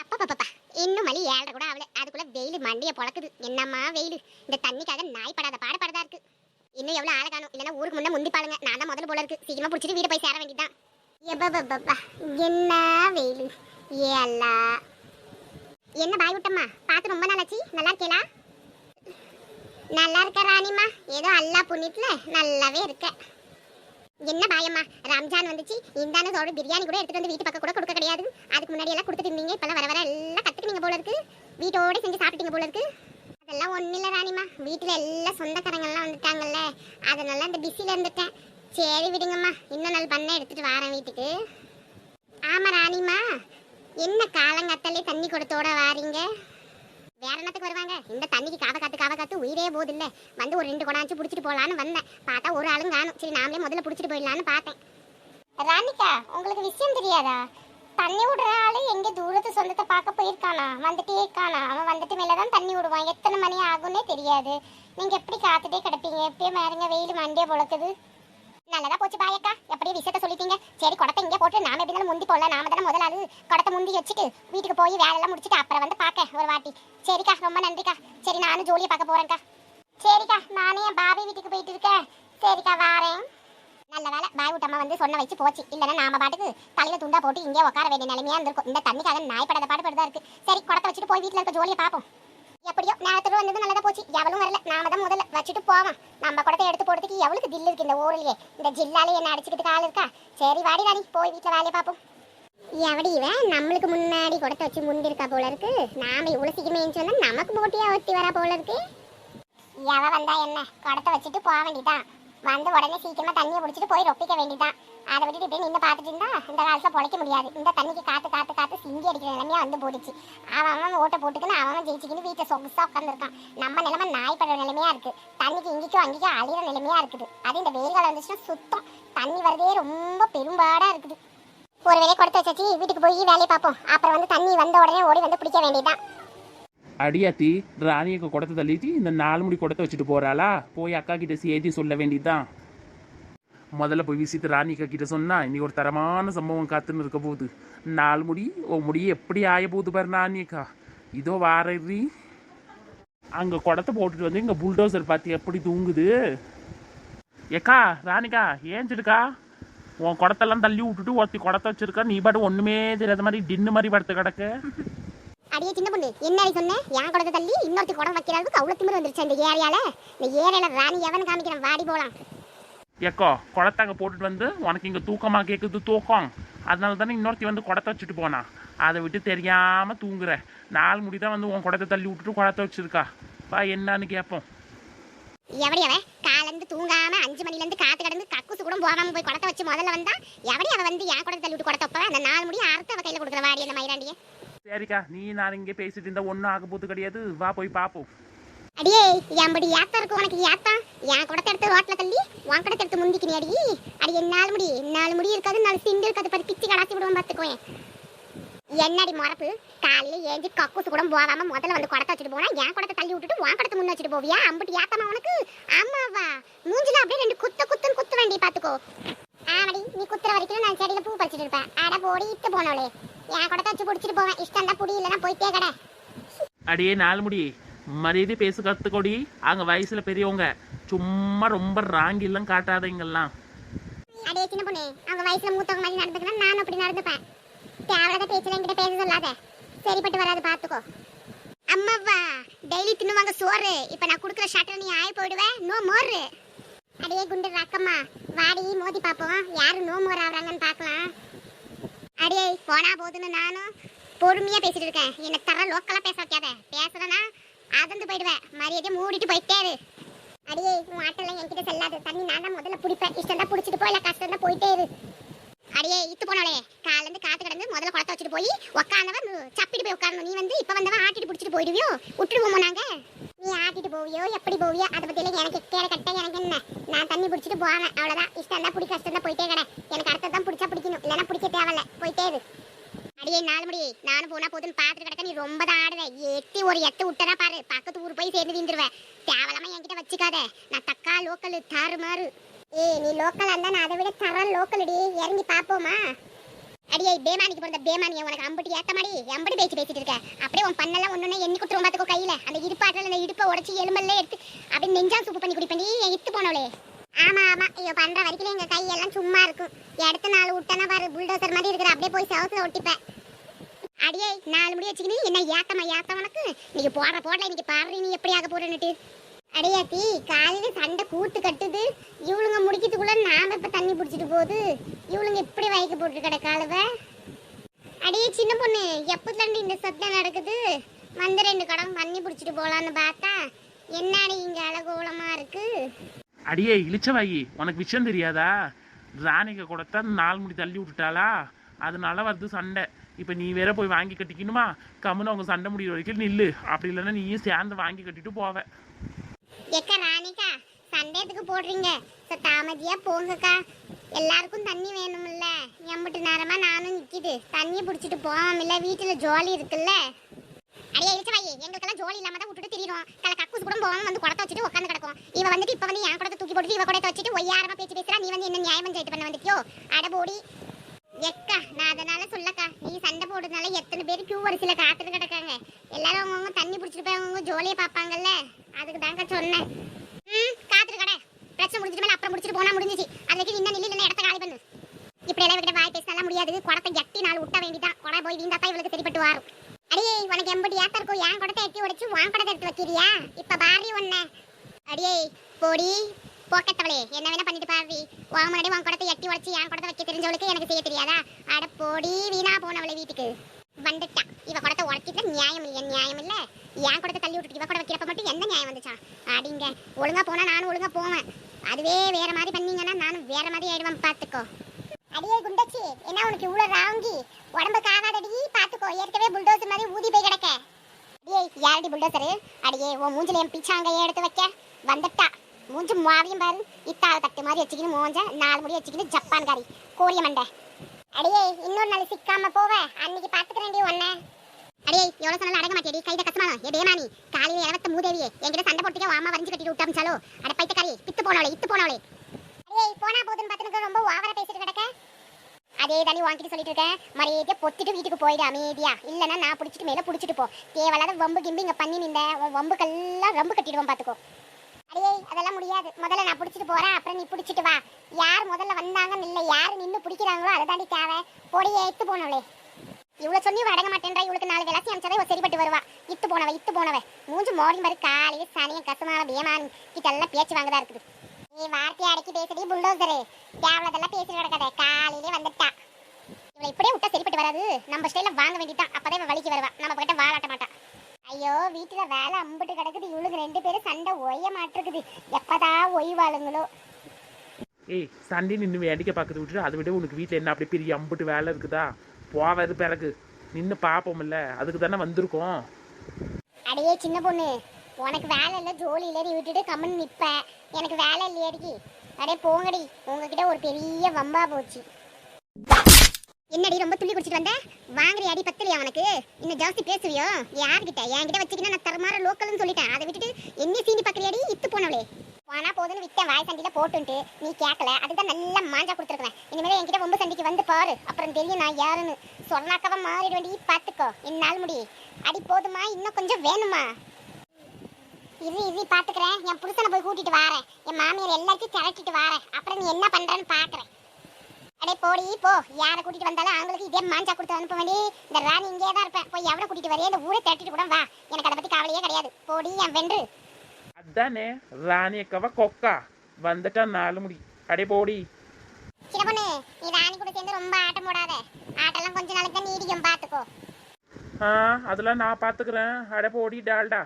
அப்பப்பப்பா இன்னும் மணி 7:30 கூட ஆகல. அதுக்குள்ள வெயில் மண்டைய பொளக்குது. என்னம்மா வெயில்! இந்த தண்ணிக்காக நாய் படாத பாடுபடதா இருக்கு. இன்னும் எவ்வளவு ஆள காணும். இல்லைன்னா ஊருக்கு முன்ன முந்தி பாருங்க. நான் தான் முதல்ல போல இருக்கு. சீக்கிரமா புடிச்சிட்டு வீடு போய் சேர வேண்டியதான். எப்பப்பப்பா என்ன வெயில்! ஏ அல்லா! என்ன பாய் விட்டம்மா? பார்த்து ரொம்ப நாள் ஆச்சு. நல்லா இருக்கேளா? நல்லா இருக்க ராணிமா. ஏதோ அல்லா புண்ணியத்துல நல்லாவே இருக்க. என்ன பாயம்மா, ரம்ஜான் வந்துச்சு. இந்தான சோறு பிரியாணி கூட எடுத்துட்டு வந்து வீட்டு பக்கம் கூட கொடுக்க கிடையாது. அதுக்கு முன்னாடி எல்லாம் கொடுத்துட்டு இருந்தீங்க. இப்பெல்லாம் வர வர எல்லாம் கத்துக்கிட்டீங்க போல இருக்கு. வீட்டோட செஞ்சு சாப்பிட்டீங்க போல இருக்கு. அதெல்லாம் ஒன்றும் இல்லை ராணிமா. வீட்டில் எல்லாம் சொந்தக்காரங்கெல்லாம் வந்துட்டாங்கல்ல, அதனால இந்த பிஸியில் இருந்துட்டேன். சரி விடுங்கம்மா, இன்னும் நாள் பண்ண எடுத்துட்டு வரேன் வீட்டுக்கு. ஆமாம் ராணிமா, என்ன காலங்கத்தாலே தண்ணி கொடுத்தோட வாரீங்க? வேற என்னத்துக்கு வருவாங்க? இந்த தண்ணிக்கு காவ காத்து உயிரே போகுது இல்ல. வந்து ஒரு 2 குடாச்சு புடிச்சிட்டு போலான்னு வந்தேன். பார்த்தா ஒரு ஆளும் காணும். சரி நாமளே முதல்ல புடிச்சிட்டு போயிடலான்னு பார்த்தேன். ராணிகா, உங்களுக்கு விஷயம் தெரியாதா? தண்ணி விடுற ஆளு எங்க தூரத்து சொந்தத்தை பார்க்க போயிருக்கானா? வந்துட்டே இருக்கானா? அவன் வந்துட்டு மேலதான் தண்ணி விடுவான். எத்தனை மணி ஆகும்னே தெரியாது. நீங்க எப்படி காத்துட்டே கிடப்பீங்க? எப்பயும் மாறுங்க, வெயில் மண்டே பொழக்குது. நல்லதா போச்சு பாயக்கா, எப்படியே விஷயத்த சொல்லிட்டீங்க. சரி குடத்தை இங்கே போட்டு நாம எப்படி இருந்தாலும் முந்தி போடல. நாம தானே முதலாளு. குடத்தை முந்தி வச்சுட்டு வீட்டுக்கு போய் வேலையெல்லாம் முடிச்சுட்டு அப்புறம் வந்து பார்க்க ஒரு வாட்டி. சரிக்கா, ரொம்ப நன்றிக்கா. சரி நானும் ஜோலியை பார்க்க போறேன்க்கா. சரிக்கா, நானே என் பாபி வீட்டுக்கு போயிட்டு இருக்கேன். சரிக்கா வாரேன். நல்ல வேலை பாய் விட்டம்மா வந்து சொன்ன வச்சு போச்சு. இல்லைன்னா நாம பாட்டுக்கு தலையில துண்டா போட்டு இங்கே உட்கார வேண்டிய நிலைமையா இருந்திருக்கும். இந்த தண்ணிக்காக நாய் படாத பாடுபடுதா இருக்கு. சரி குடத்தை வச்சுட்டு போய் வீட்டில் இருக்க ஜோலியை பார்ப்போம். எப்படியோ நேரத்துக்கு வந்தது நல்லதா போச்சு. எவளும் வரல, நாம தான் முதல்ல வச்சுட்டு போவோம். நம்ம குடத்தை எடுத்து போடுறதுக்கு எவளுக்கு தில்லு இருக்கு இந்த ஊர்லயே? இந்த ஜில்லாலே என்ன அடிச்சுக்கிட்டு ஆள் இருக்கா? சரி வாடி ராணி, போய் வீட்டில் வேலையை பார்ப்போம். எவடி இவன் நம்மளுக்கு முன்னாடி குடத்தை வச்சு முந்திருக்கா போல இருக்கு. நாம இவ்வளவு சீக்கிரமே சொன்னா நமக்கு போட்டியா ஒத்தி வரா போல இருக்கு. எவ வந்தா என்ன, குடத்தை வச்சுட்டு போக வேண்டியதான். வந்து உடனே சீக்கிரமா தண்ணியை பிடிச்சிட்டு போய் ரொப்பிக்க வேண்டியதான். அதை விட்டுட்டு இப்படி நின்று பார்த்துட்டு இருந்தா இந்த காலத்துல பொழைக்க முடியாது. இந்த தண்ணிக்கு காத்து சிங்கி அடிக்கிற நிலைமையா வந்து போடுச்சு. அவன் ஓட்ட போட்டுக்குன்னு அவன் ஜெயிச்சுக்கின்னு வீட்டை சொகுசா உட்காந்துருக்கான். நம்ம நிலைமை நாய் படுற நிலைமையா இருக்கு. தண்ணிக்கு இங்கிக்கும் அங்கேயும் அழிகிற நிலைமையா இருக்குது. அது இந்த வெயில் காலம் வந்துச்சுன்னா சுத்தம் தண்ணி வரதே ரொம்ப பெரும்பாடா இருக்குது. ஒரு வேலையை கொடுத்து வச்சாச்சு, வீட்டுக்கு போய் வேலையை பார்ப்போம். அப்புறம் வந்து தண்ணி வந்த உடனே ஓடி வந்து பிடிக்க வேண்டியதான். அடியாத்தி, ராணியக்கு குடத்தை தள்ளிட்டு இந்த 4 முடி குடத்தை வச்சுட்டு போறாளா? போய் அக்கா கிட்ட சேர்த்து சொல்ல வேண்டியதுதான். முதல்ல போய் விசித்து ராணி அக்கா கிட்ட சொன்னா இன்னைக்கு ஒரு தரமான சம்பவம் காத்துன்னு இருக்க போகுது. 4 முடி முடி எப்படி ஆய போகுது பாரு ராணியக்கா. இதோ வாரி அங்க குடத்தை போட்டுட்டு வந்து இங்க புல்டோசர் பார்த்து எப்படி தூங்குது. ஏக்கா ராணிக்கா, ஏஞ்சிருக்கா? உன் குடத்தெல்லாம் தள்ளி விட்டுட்டு ஒருத்தி குடத்தை வச்சிருக்கா. நீ பாட்டு ஒண்ணுமே தெரியாத மாதிரி டின்னு மாதிரி படுத்து கிடக்க. அடியே சின்ன பொண்ணு, என்ன சொன்னேன்? என் குடத்தை தள்ளி இன்னொருத்தி குடம் வைக்கிறதுக்கு அவ்வளவு திமிரு வந்துருச்சு இந்த ஏரியால. இந்த ஏரியால ராணி எவன் காமிக்கிறேன், வாடி போலாம். ஏக்கோ, குடத்தாங்க போட்டுட்டு வந்து உனக்கு இங்கே தூக்கமா கேட்குது தூக்கம். அதனால தானே இன்னொருத்தி வந்து குடத்தை வச்சுட்டு போனா. அதை விட்டு தெரியாமல் தூங்குற. 4 முடி தான் வந்து உன் குடத்தை தள்ளி விட்டுட்டு குடத்தை வச்சிருக்கா. பா என்னன்னு கேட்போம். எவடி அவன் காலேருந்து தூங்காம 5 மணிலேருந்து காத்து கிடந்து கக்குசு கூட போகாம போய் குடத்தை வச்சு முதல்ல வந்தா எவடி அவன் வந்து என் குடத்தை தள்ளி விட்டு குடத்தை வைப்பா? அந்த 4 முடி அறுத்து அவ கையில் கொடுக்குற வாடி அந்த மயிராண்டியே. சரிக்கா, நீ நான் இங்கே பேசிட்டு இருந்தா ஒன்றும் ஆக போது கிடையாது. வா போய் பார்ப்போம். அடியே எம்படி ஏத்தா இருக்கு உனக்கு? ஏத்தா என் குடத்தை எடுத்து ரோட்ல தள்ளி உன் குடத்தை எடுத்து முந்திக்கினி அடி. அடி 4 முடி இருக்காது, 4 சிண்டு இருக்காது. பத்தி பிச்சு கடாச்சி விடுவோம் பார்த்துக்கோயேன். என்னடி மரப்பு, காலையில ஏஞ்சி கக்கூசு கூட போகாம முதல்ல வந்து குடத்தை வச்சுட்டு போனா என் குடத்தை தள்ளி விட்டுட்டு உன் குடத்தை முன்ன வச்சுட்டு போவியா? அம்புட்டு ஏத்தமா உனக்கு? ஆமாவா? மூஞ்சில அப்படியே 2 குத்துன்னு குத்து வேண்டி பாத்துக்கோ. ஆமாடி, நீ குத்துற வரைக்கும் நான் செடியில பூ பறிச்சுட்டு இருப்பேன். அட போடி இட்டு போனோலே. என் குடத்தை வச்சு பிடிச்சிட்டு போவேன். இஷ்டம் தான் புடி, இல்லைன்னா போயிட்டே கடை. அடியே 4 முடி, மரியாதை பேசு கத்துக்கொடி. அங்க வயசுல பெரியவங்க, சும்மா ரொம்ப ராங்கிலாம் காட்டாதீங்கல்லாம். அடே சின்ன பொண்ணு, அவங்க வயசுல மூத்தவங்க மாதிரி நடந்துக்கணும். நானும் அப்படி நடந்துப்பேன். தேவையான பேச்சுல என்கிட்ட பேச சொல்லாத, சரிப்பட்டு வராது பாத்துக்கோ. அம்மாவா, டெய்லி தின்னுவாங்க சோறு. இப்ப நான் குடுக்குற ஷட்டர் நீ ஆயி போயிடுவேன். No more. அடியே குண்டு ராக்கம்மா, வாடி மோதி பாப்போம் யாரு நோ மோர் ஆகுறாங்கன்னு பாக்கலாம். அடியே போனா போதுன்னு நானும் பொறுமையா பேசிட்டு இருக்கேன். என்ன தர லோக்கலா பேச வைக்காத. பேசுறேன்னா அதந்து போயிடுவேன். மரியாதையை மூடிட்டு போயிட்டே இரு. அடியே உன் ஆட்டெல்லாம் என்கிட்ட செல்லாது. தண்ணி நான் தான் முதல்ல பிடிப்பேன். இஷ்டம் தான் பிடிச்சிட்டு போ, இல்ல கஷ்டம் தான் போயிட்டே இரு. அடியே இத்து போனாலே, காலேருந்து காத்து கிடந்து முதல்ல குடத்தை வச்சுட்டு போய் உக்காந்தவன் சப்பிட்டு போய் உட்காரணும். நீ வந்து இப்ப வந்தவன் ஆட்டிட்டு பிடிச்சிட்டு போயிடுவியோ? விட்டுருவோமோ நாங்க? நீ ஆட்டிட்டு போவியோ எப்படி போவியோ அதை பத்தி எல்லாம் எனக்கு கேட கட்ட. எனக்கு என்ன, நான் தண்ணி பிடிச்சிட்டு போவேன் அவ்வளவுதான். இஷ்டம் தான் பிடி, கஷ்டம் தான் போயிட்டே கடை. எனக்கு அடுத்ததான் பிடிச்சா பிடிக்கணும், இல்லைன்னா பிடிக்க தேவையில்ல. போயிட்டே இரு. அடியே 4 முடி, நானும் போனா போதுன்னு பாத்துட்டு கிடக்க. நீ ரொம்ப தான் ஆடுவேன். எத்தி ஒரு எத்து விட்டனா பாரு, பக்கத்து ஊர் போய் சேர்ந்து வீந்துருவேன். தேவலாம என்கிட்ட வச்சுக்காத. நான் தக்கா லோக்கல் தாறு மாறு. ஏய் நீ லோக்கலா இருந்தா நான் அதை விட தர லோக்கல் அடி. இறங்கி பாப்போமா? அடியே பேமானிக்கு பிறந்த பேமானியை உனக்கு அம்புட்டி ஏத்த மாதிரி எம்படி பேசிட்டு இருக்க. அப்படியே உன் பண்ணெல்லாம் ஒண்ணு எண்ணி குத்துருவோம் பாத்துக்கோ கையில. அந்த இடுப்பாட்டில் அந்த இடுப்பை உடச்சி எலும்பல்ல எடுத்து அப்படியே நெஞ்சா சூப்பு பண்ணி குடிப்பண்டி என் இத்து போனவளே. ஆமா ஆமா, இவ பண்ற வரைக்கும் எங்க கையெல்லாம் சும்மா இருக்கும். எடுத்து 4 விட்டனா பாரு புல்டோசர் மாதிரி இருக்கிற, அப்படியே போய் சவுத்துல ஒட்டிப்பேன். அடியே 4 முடி வச்சுக்கினு என்ன ஏத்த உனக்கு. நீங்க போடல இன்னைக்கு பாரு நீ எப்படி ஆக போறேன்னுட்டு. அடியாத்தி காலையில சண்டை கூத்து கட்டுது. இவளுங்க முடிக்கிறதுக்குள்ள நாம இப்ப தண்ணி பிடிச்சிட்டு போகுது. இவளுங்க இப்படி வயக்க போட்டு கிடக்காளுவ. அடியே சின்ன பொண்ணு, எப்பதுலண்டு இந்த சத்தம் நடக்குது? வந்து 2 கடம் தண்ணி பிடிச்சிட்டு போலான்னு பார்த்தா என்னடி இங்க அழகோலமா இருக்கு. அடியே இளிச்சவாயி, உனக்கு விஷயம் தெரியாதா? ராணிக கொடுத்தா 4 முடி தள்ளி விட்டுட்டாளா, அதனால வருது சண்டை. இப்போ நீ வேற போய் வாங்கி கட்டிக்கணுமா? கம்முன்னு அவங்க சண்டை முடிகிற வரைக்கும் நில்லு. அப்படி இல்லைன்னா நீயும் சேர்ந்து வாங்கி கட்டிட்டு போவ. ஏக்கா ராணிக்கா, சண்டேத்துக்கு போடுறீங்க, தாமதியா போங்கக்கா. எல்லாருக்கும் தண்ணி வேணும்ல. எம்பிட்டு நேரமா நானும் நிக்குது, தண்ணியை பிடிச்சிட்டு போவாமில்ல. வீட்டுல ஜோலி இருக்குல்ல. அடியே இழுச்சவாயி, எங்களுக்கெல்லாம் ஜோலி இல்லாம தான் விட்டுட்டு திரியும். கக்கூஸ் கூட போவாம வந்து குடத்தை வச்சுட்டு உட்காந்து கிடக்கும். இவ வந்துட்டு இப்ப வந்து என் குடத்தை தூக்கி போட்டு இவ குடத்தை வச்சுட்டு ஒய்யாரமா பேச்சு பேசுறா. நீ வந்து என்ன நியாயம் பஞ்சாயத்து பண்ண வந்துட்டியோ? அடபோடி எக்கா, நான் அதனால சொல்லக்கா, நீ சண்டை போடுறதுனால எத்தனை பேர் கியூ வரிசையில காத்துட்டு கிடக்காங்க. எல்லாரும் அவங்கவுங்க தண்ணி பிடிச்சிட்டு போய் அவங்கவுங்க ஜோலியை பார்ப்பாங்கல்ல, அதுக்கு தாங்க சொன்னேன். காத்துட்டு கடை பிரச்சனை முடிஞ்சிட்டு மேலே அப்புறம் முடிச்சிட்டு போனா முடிஞ்சிச்சு. அதுக்கு இன்னும் நில்லுன்னு இடத்த காலி பண்ணு. இப்படி எல்லாம் விட வாய் பேசலாம் முடியாது. குடத்தை எட்டி 4 விட்டா வேண்டிதான். குடை போய் வீந்தாத்தான் இவளுக்கு சரிப்பட்டு வரும். அடியே உனக்கு எம்படி ஏத்த இருக்கும். என் குடத்தை எட்டி உடைச்சு வான் குடத்தை எடுத்து வைக்கிறியா? இப்ப பாரி ஒன்ன. அடியே போடி போக்கத்தவளே, என்ன வேணா பண்ணிட்டு பாரு. உன் முன்னாடி உன் குடத்தை எட்டி உடைச்சு என் குடத்தை வைக்க தெரிஞ்சவளுக்கு எனக்கு செய்ய தெரியாதா? அட போடி வீணா போனவளை வீட்டுக்கு வந்துட்டா. இவ குடத்தை உடைச்சிட்டு நியாயம் இல்ல. என் குடத்தை தள்ளி விட்டுட்டு இவ கூட வைக்கிறப்ப மட்டும் எந்த நியாயம் வந்துச்சா? அடிங்க ஒழுங்கா போனா நானும் ஒழுங்கா போவேன். அதுவே வேற மாதிரி பண்ணீங்கன்னா நானும் வேற மாதிரி ஆயிடுவேன் பாத்துக்கோ. அடியே குண்டச்சி, என்ன உனக்கு இவ்வளவு ராங்கி? உடம்பு காவாதடி பாத்துக்கோ. ஏற்கனவே புல்டோசர் மாதிரி ஊதி போய் கிடக்க. அடியே யாரடி புல்டோசரு? அடியே உன் மூஞ்சில என் பிச்சாங்கையை எடுத்து வைக்க வந்துட்டா. மூஞ்சு மாவியும் பாரு, இத்தாள தட்டு மாதிரி வச்சுக்கின்னு மூஞ்ச 4 முடி வச்சுக்கின்னு ஜப்பான்காரி கோரிய மண்டை. அடியே இன்னொரு நாள் சிக்காம போவ, அன்னைக்கு பாத்துக்கிறேன்டி உன்ன. அடியே எவ்வளவு சொன்னாலும் அடங்க மாட்டேடி. கைத கசமா ஏமானி காலையில இளவத்த மூதேவியே என்கிட்ட சண்டை போட்டுக்க அம்மா வரைஞ்சு கட்டிட்டு விட்டாமிச்சாலோ. அட பைத்தக்காரி இத்து போனவளே. அடியே போனா போதுன்னு பார்த்துட்டு ரொம்ப ஓவரா பேசிட்டு கிடக்க. அதே தானே வாங்கிட்டு சொல்லிட்டு இருக்கேன். மரியாதையா பொத்திட்டு வீட்டுக்கு போயிடு அமைதியா. இல்லைன்னா நான் பிடிச்சிட்டு மேல பிடிச்சிட்டு போ. தேவையில்லாத வம்பு கிம்பு இங்க பண்ணி நின்ற உன் வம்புக்கெல்லாம் ரொம்ப கட்டிடுவோம் பாத்துக்கோ. அடியே அதெல்லாம் முடியாது. முதல்ல நான் பிடிச்சிட்டு போறேன், அப்புறம் நீ பிடிச்சிட்டு வா. யார் முதல்ல வந்தாங்கன்னு இல்லை, யாரு நின்று பிடிக்கிறாங்களோ அதை தாண்டி தேவை. பொடியை இத்து போனவளே. இவ்வளவு சொல்லி அடங்க மாட்டேன்றா. இவளுக்கு 4 விளாசி அமைச்சதை சரிப்பட்டு வருவா. இத்து போனவ மூஞ்சு மோடி மாதிரி காலையில சனியும் கசுமான பேமான் கிட்ட எல்லாம் பேச்சு வாங்கதா இருக்குது. நீ வார்த்தையை அடக்கி பேசுறீ புல்டோசரு. தேவலதெல்லாம் பேசிட்டு கிடக்காத. காலையிலே வந்துட்டா. இவளை இப்படியே விட்டா சரிப்பட்டு வராது. நம்ம ஸ்டைல வாங்க வேண்டிதான். அப்பதான் இவ வலிக்கு வருவா. நம்ம கிட்ட வாழாட்ட மாட்டா. ஐயோ வீட்டுல வேலை அம்பிட்டு கிடக்குது. இவளுக்கு 2 பேரும் சண்டை ஒய்ய மாட்டிருக்குது. எப்பதான் ஒய்வாளுங்களோ. ஏய் சண்டை நின்று வேடிக்கை பார்க்கறது விட்டுட்டு அதை விட உனக்கு வீட்டில் என்ன அப்படி பெரிய அம்புட்டு வேலை இருக்குதா? போவது பிறகு நின்று பார்ப்போம்ல, அதுக்கு தானே வந்திருக்கோம். அடையே சின்ன பொண்ணு, உனக்கு வேலை இல்லை ஜோலி இல்லை, நீ விட்டுட்டு கம்மன் நிற்ப. எனக்கு வேலை இல்லையடிக்கி. அடே போங்கடி, உங்ககிட்ட ஒரு பெரிய வம்பா போச்சு. என்னடி ரொம்ப துள்ளி குடிச்சிட்டு வந்த? வாங்குறி அடி பத்தலையா உனக்கு? இன்னும் ஜாஸ்தி பேசுவியோ? யார்கிட்ட? என்கிட்ட வச்சுக்கினா நான் தரமாற லோக்கல்னு சொல்லிட்டேன். அதை விட்டுட்டு என்ன சீனி பக்கறியாடி இத்து போனவளே. போனா போதுன்னு விட்டேன் வாய் சண்டியில போட்டுன்ட்டு நீ கேட்கல. அதுதான் நல்லா மாஞ்சா கொடுத்துருக்கேன். இனிமேல் என்கிட்ட ரொம்ப சண்டிக்கு வந்து பாரு, அப்புறம் தெரியும் நான் யாருன்னு. சொன்னாக்கவா மாறிட வேண்டி பார்த்துக்கோ. என்னால் முடி அடி போதுமா, இன்னும் கொஞ்சம் வேணுமா? இது பாத்துக்கிறேன். என் புருஷனை போய் கூட்டிட்டு வாரேன். என் மாமியார் எல்லாத்தையும் திரட்டிட்டு வாரேன். அப்புறம் நீ என்ன பண்றன்னு பாக்குறேன். அடே போடி போ. யாரை கூட்டிட்டு வந்தாலும் அவங்களுக்கு இதே மாஞ்சா கொடுத்து அனுப்ப வேண்டி. இந்த ராணி இங்கே தான் இருப்பேன். போய் எவனை கூட்டிட்டு வரையே இந்த ஊரை திரட்டிட்டு கூட வா. எனக்கு அதை பத்தி கவலையே கிடையாது. போடி என் வென்று. அதானே ராணி அக்காவா கொக்கா வந்துட்டா 4 முடி. அடே போடி. சின்ன பொண்ணு, நீ ராணி கூட சேர்ந்து ரொம்ப ஆட்டம் போடாத. ஆட்டெல்லாம் கொஞ்ச நாளைக்கு தான் நீடிக்கும் பாத்துக்கோ. அதெல்லாம் நான் பாத்துக்கிறேன். அடே போடி டால்டா.